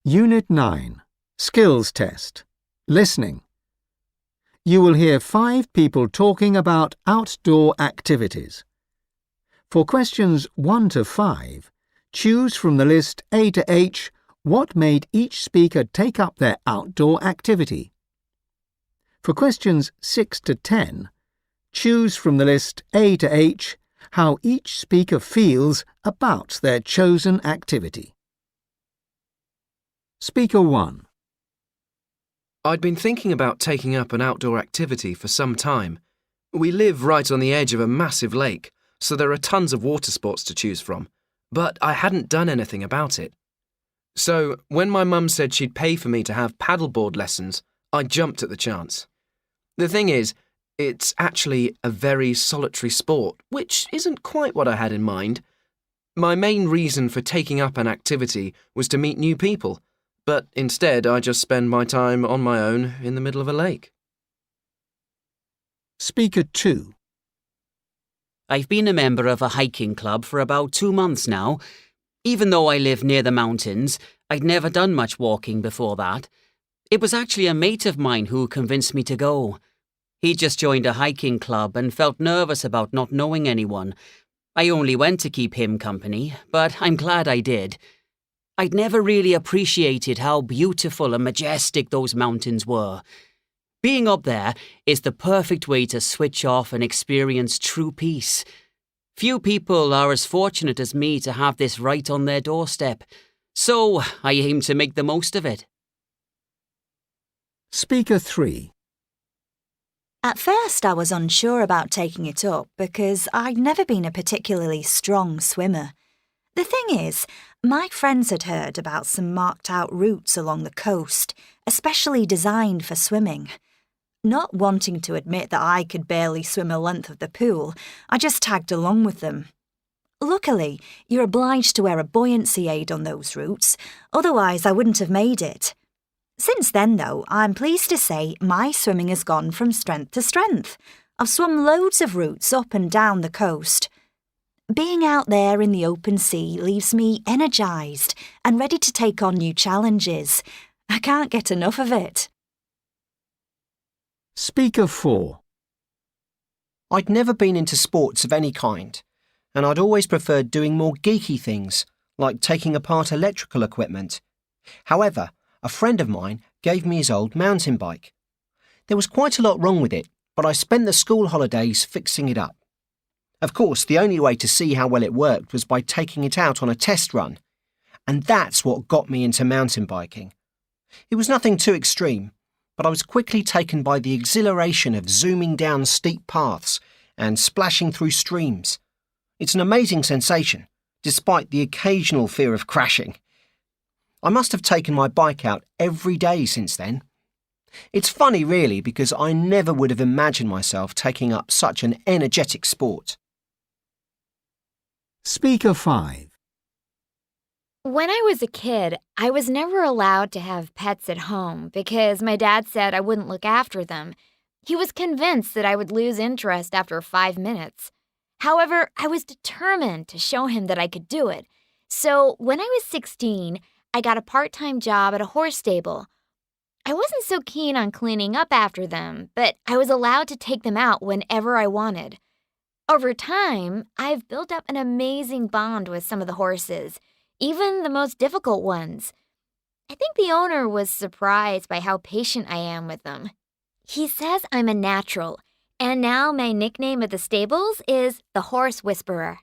Unit 9, Skills Test. Listening. You will hear 5 people talking about outdoor activities. For questions 1 to 5, choose from the list A to H what made each speaker take up their outdoor activity. For questions 6 to 10, choose from the list A to H how each speaker feels about their chosen activity. Speaker 1. I'd been thinking about taking up an outdoor activity for some time. We live right on the edge of a massive lake, so there are tons of water sports to choose from, but I hadn't done anything about it. So, when my mum said she'd pay for me to have paddleboard lessons, I jumped at the chance. The thing is, it's actually a very solitary sport, which isn't quite what I had in mind. My main reason for taking up an activity was to meet new people, but instead I just spend my time on my own in the middle of a lake. Speaker 2. I've been a member of a hiking club for about 2 months now. Even though I live near the mountains, I'd never done much walking before that. It was actually a mate of mine who convinced me to go. He just joined a hiking club and felt nervous about not knowing anyone. I only went to keep him company, but I'm glad I did. I'd never really appreciated how beautiful and majestic those mountains were. Being up there is the perfect way to switch off and experience true peace. Few people are as fortunate as me to have this right on their doorstep, so I aim to make the most of it. Speaker 3. At first I was unsure about taking it up because I'd never been a particularly strong swimmer. The thing is, my friends had heard about some marked-out routes along the coast, especially designed for swimming. Not wanting to admit that I could barely swim a length of the pool, I just tagged along with them. Luckily, you're obliged to wear a buoyancy aid on those routes, otherwise I wouldn't have made it. Since then, though, I'm pleased to say my swimming has gone from strength to strength. I've swum loads of routes up and down the coast. Being out there in the open sea leaves me energised and ready to take on new challenges. I can't get enough of it. Speaker 4. I'd never been into sports of any kind, and I'd always preferred doing more geeky things, like taking apart electrical equipment. However, a friend of mine gave me his old mountain bike. There was quite a lot wrong with it, but I spent the school holidays fixing it up. Of course, the only way to see how well it worked was by taking it out on a test run, and that's what got me into mountain biking. It was nothing too extreme, but I was quickly taken by the exhilaration of zooming down steep paths and splashing through streams. It's an amazing sensation, despite the occasional fear of crashing. I must have taken my bike out every day since then. It's funny really because I never would have imagined myself taking up such an energetic sport. Speaker 5. When I was a kid, I was never allowed to have pets at home because my dad said I wouldn't look after them. He was convinced that I would lose interest after 5 minutes. However, I was determined to show him that I could do it. So when I was 16, I got a part-time job at a horse stable. I wasn't so keen on cleaning up after them, but I was allowed to take them out whenever I wanted. Over time, I've built up an amazing bond with some of the horses, even the most difficult ones. I think the owner was surprised by how patient I am with them. He says I'm a natural, and now my nickname at the stables is the Horse Whisperer.